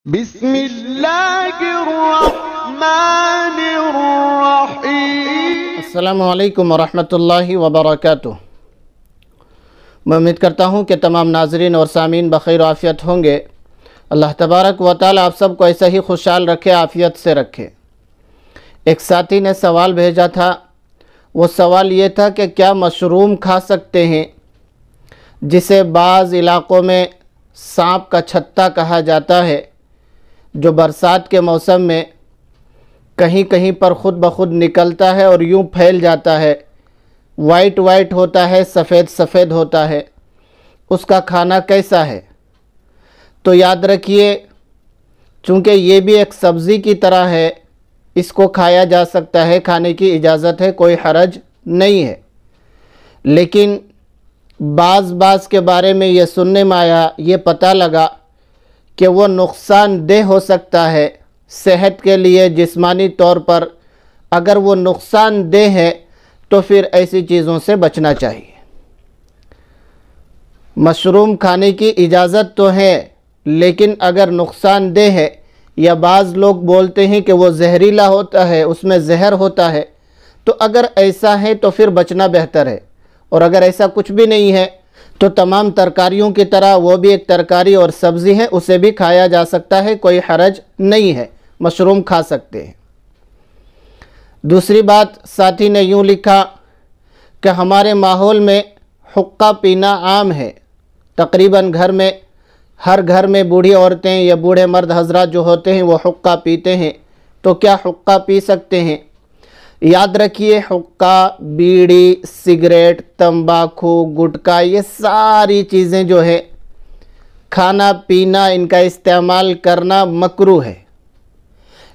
बिस्मिल्लाहिर्रहमानिर्रहीम। अस्सलामु अलैकुम वरहमतुल्लाहि वबरकातुह। मैं उम्मीद करता हूँ कि तमाम नाज़रीन और सामीन बखैर आफ़ियत होंगे। अल्लाह तबारक व तआला आप सबको ऐसा ही खुशहाल रखे, आफ़ियत से रखे। एक साथी ने सवाल भेजा था। वो सवाल ये था कि क्या मशरूम खा सकते हैं, जिसे बाज़ इलाक़ों में सांप का छत्ता कहा जाता है, जो बरसात के मौसम में कहीं कहीं पर ख़ुद ब खुद निकलता है और यूँ फैल जाता है, वाइट वाइट होता है, सफ़ेद सफ़ेद होता है। उसका खाना कैसा है? तो याद रखिए, चूँकि ये भी एक सब्ज़ी की तरह है, इसको खाया जा सकता है, खाने की इजाज़त है, कोई हरज नहीं है। लेकिन बाज़ के बारे में ये सुनने में आया, ये पता लगा कि वो नुकसानदेह हो सकता है सेहत के लिए। जिस्मानी तौर पर अगर वो नुकसानदेह है तो फिर ऐसी चीज़ों से बचना चाहिए। मशरूम खाने की इजाज़त तो है, लेकिन अगर नुकसानदेह है या बाज़ लोग बोलते हैं कि वो जहरीला होता है, उसमें जहर होता है, तो अगर ऐसा है तो फिर बचना बेहतर है। और अगर ऐसा कुछ भी नहीं है तो तमाम तरकारियों की तरह वो भी एक तरकारी और सब्ज़ी है, उसे भी खाया जा सकता है, कोई हरज नहीं है, मशरूम खा सकते हैं। दूसरी बात, साथी ने यूँ लिखा कि हमारे माहौल में हुक्का पीना आम है। तकरीबन हर घर में बूढ़ी औरतें या बूढ़े मर्द हजरात जो होते हैं वो हुक्का पीते हैं, तो क्या हुक्का पी सकते हैं? याद रखिए, हुक्का, बीड़ी, सिगरेट, तंबाकू, गुटखा, ये सारी चीज़ें जो है, खाना पीना, इनका इस्तेमाल करना मकरूह है।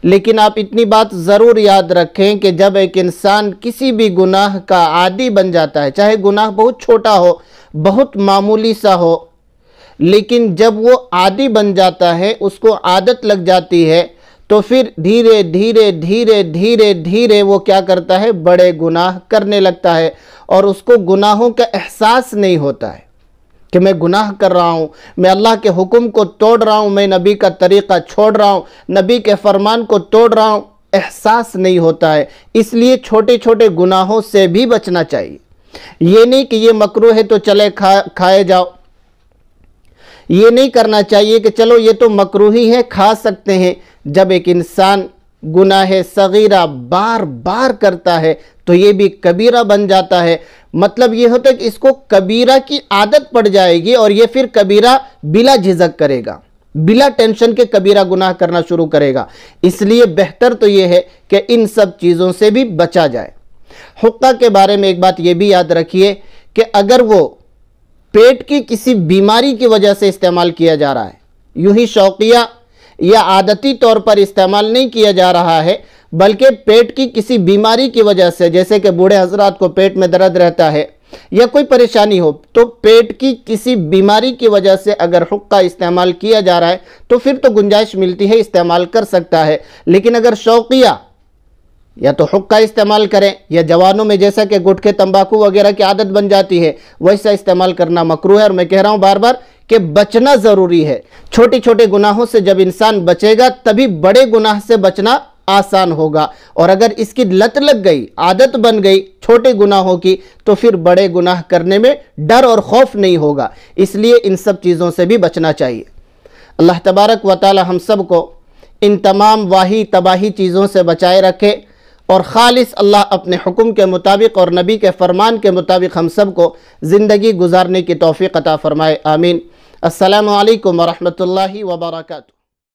लेकिन आप इतनी बात ज़रूर याद रखें कि जब एक इंसान किसी भी गुनाह का आदी बन जाता है, चाहे गुनाह बहुत छोटा हो, बहुत मामूली सा हो, लेकिन जब वो आदी बन जाता है, उसको आदत लग जाती है, तो फिर धीरे धीरे धीरे धीरे धीरे वो क्या करता है, बड़े गुनाह करने लगता है। और उसको गुनाहों का एहसास नहीं होता है कि मैं गुनाह कर रहा हूँ, मैं अल्लाह के हुक्म को तोड़ रहा हूँ, मैं नबी का तरीक़ा छोड़ रहा हूँ, नबी के फरमान को तोड़ रहा हूँ, एहसास नहीं होता है। इसलिए छोटे छोटे गुनाहों से भी बचना चाहिए। ये नहीं कि ये मकरूह है तो चले खाए जाओ, ये नहीं करना चाहिए कि चलो ये तो मकरूही है, खा सकते हैं। जब एक इंसान गुनाह सगीरा बार बार करता है तो ये भी कबीरा बन जाता है। मतलब ये होता है कि इसको कबीरा की आदत पड़ जाएगी और ये फिर कबीरा बिला झिझक करेगा, बिला टेंशन के कबीरा गुनाह करना शुरू करेगा। इसलिए बेहतर तो ये है कि इन सब चीज़ों से भी बचा जाए। हुक्का के बारे में एक बात ये भी याद रखिए कि अगर वो पेट की किसी बीमारी की वजह से इस्तेमाल किया जा रहा है, यूं ही शौकिया या आदती तौर पर इस्तेमाल नहीं किया जा रहा है, बल्कि पेट की किसी बीमारी की वजह से, जैसे कि बूढ़े हजरात को पेट में दर्द रहता है या कोई परेशानी हो, तो पेट की किसी बीमारी की वजह से अगर हुक्का इस्तेमाल किया जा रहा है तो फिर तो गुंजाइश मिलती है, इस्तेमाल कर सकता है। लेकिन अगर शौकिया या तो हुक्का इस्तेमाल करें, या जवानों में जैसा कि गुटखे, तंबाकू वगैरह की आदत बन जाती है, वैसा इस्तेमाल करना मकरूह है। और मैं कह रहा हूं बार बार कि बचना ज़रूरी है। छोटे छोटे गुनाहों से जब इंसान बचेगा तभी बड़े गुनाह से बचना आसान होगा। और अगर इसकी लत लग गई, आदत बन गई छोटे गुनाहों की, तो फिर बड़े गुनाह करने में डर और खौफ नहीं होगा। इसलिए इन सब चीज़ों से भी बचना चाहिए। अल्लाह तबारक व तआला हम सब को इन तमाम वाही तबाही चीज़ों से बचाए रखे और ख़ालिस अल्लाह अपने हुक्म के मुताबिक और नबी के फ़रमान के मुताबिक हम सब को ज़िंदगी गुजारने की तौफ़ीक़ अता फ़रमाए। आमीन। अस्सलामु अलैकुम व रहमतुल्लाहि व बरकातुहू।